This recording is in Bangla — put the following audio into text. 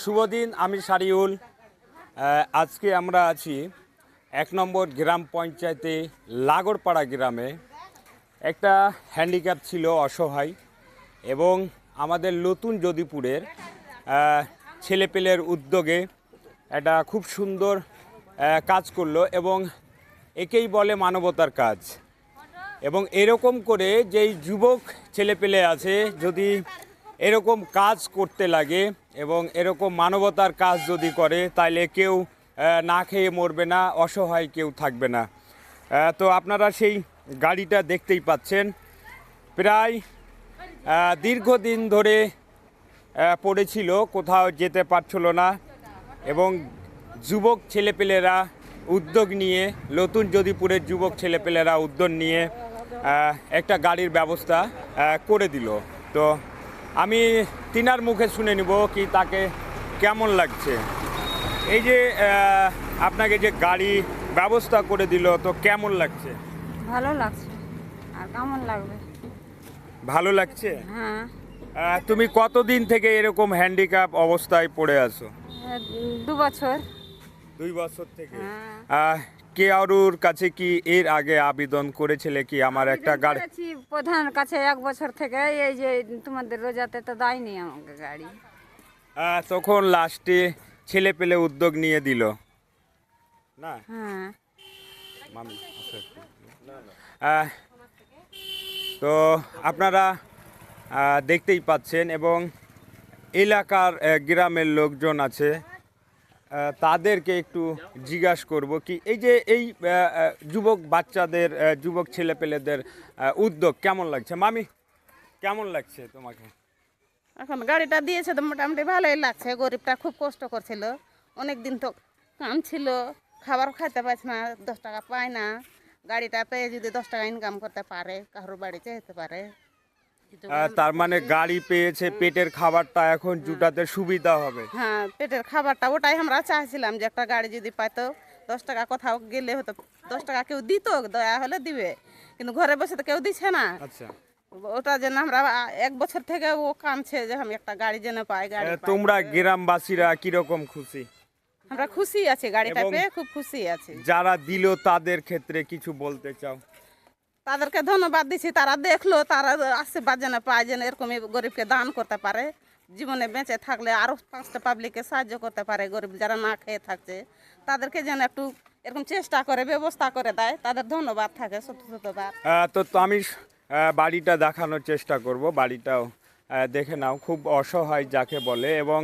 শুভ দিন, আমি সারিউল। আজকে আমরা আছি ১ নম্বর গ্রাম পঞ্চায়েতে লাগরপাড়া গ্রামে। একটা হ্যান্ডিক্যাপ ছিল, অসহায়, এবং আমাদের নতুন যদিপুরের ছেলেপেলের উদ্যোগে একটা খুব সুন্দর কাজ করলো, এবং একেই বলে মানবতার কাজ। এবং এরকম করে যেই যুবক ছেলেপেলে আছে, যদি এরকম কাজ করতে লাগে এবং এরকম মানবতার কাজ যদি করে, তাইলে কেউ না খেয়ে মরবে না, অসহায় কেউ থাকবে না। তো আপনারা সেই গাড়িটা দেখতেই পাচ্ছেন, প্রায় দীর্ঘদিন ধরে পড়েছিল, কোথাও যেতে পারছিল না, এবং যুবক ছেলেপেলেরা উদ্যোগ নিয়ে, নতুন যদিপুরের যুবক ছেলেপেলেরা উদ্যোগ নিয়ে একটা গাড়ির ব্যবস্থা করে দিল। তো আমি তিনার মুখে শুনে নিব কি তাকে কেমন লাগছে। এই যে আপনাকে যে গাড়ি ব্যবস্থা করে দিল, তো কেমন লাগছে? ভালো লাগছে। আর কেমন লাগবে? ভালো লাগছে। হ্যাঁ। তুমি কতদিন থেকে এরকম হ্যান্ডিক্যাপ অবস্থায় পড়ে আছো? 2 বছর। 2 বছর থেকে। হ্যাঁ। কারোর কাছে কি এর আগে আবেদন করেছিলে কি আমার একটা গাড়ি? করেছি প্রধানের কাছে 1 বছর থেকে। এই যে তোমাদের রোজাতে তো দেয়নি আমাকে গাড়ি। তখন লাস্টে ছেলে পেলে উদ্যোগ নিয়ে দিল না? হ্যাঁ। মামি তো আপনারা দেখতেই পাচ্ছেন, এবং এলাকার গ্রামের লোকজন আছে, তাদেরকে একটু জিজ্ঞাসা করব কি এই যে এই যুবক বাচ্চাদের, যুবক ছেলেপেলেদের উদ্যোগ কেমন লাগছে। মামি, কেমন লাগছে তোমাকে? এখন গাড়িটা দিয়েছে তো মোটামুটি ভালোই লাগছে। গরিবটা খুব কষ্ট করছিল, অনেক দিন তো কাম ছিল, খাবার খাইতে পারছে না, 10 টাকা পায় না। গাড়িটা পেয়ে যদি 10 টাকা ইনকাম করতে পারে, কারোর বাড়িতে যেতে পারে। তার মানে গাড়ি পেয়েছে, পেটের খাবারটা এখন জুটাতে সুবিধা হবে। হ্যাঁ, পেটের খাবারটা ওটাই আমরা চাইছিলাম, যে একটা গাড়ি যদি পাইতো, 10 টাকা কোথাও গেলে হতো, 10 টাকা কেউ দিত, দয়া হলে দিবে, কিন্তু ঘরে বসে তো কেউ দিচ্ছে না। আচ্ছা, ওটা যেন আমরা 1 বছর থেকে ও কামছে যে আমি একটা গাড়ি যেন পাই। গাড়ি পাই। তোমরা গ্রামবাসীরা কিরকম খুশি? আমরা খুশি আছি, গাড়িটা এবং পেয়ে খুব খুশি আছি। যারা দিল তাদের ক্ষেত্রে কিছু বলতে চাও? তাদেরকে ধন্যবাদ দিচ্ছি, তারা দেখলো, তারা আশীর্বাদ যেন পায়, যেন এরকমই গরিবকে দান করতে পারে, জীবনে বেঁচে থাকলে আরও 5টা পাবলিককে সাহায্য করতে পারে। গরিব যারা না খেয়ে থাকছে তাদেরকে যেন একটু এরকম চেষ্টা করে ব্যবস্থা করে দেয়, তাদের ধন্যবাদ থাকে শতবার। তো আমি বাড়িটা দেখানোর চেষ্টা করব, বাড়িটাও দেখে নাও, খুব অসহায় যাকে বলে। এবং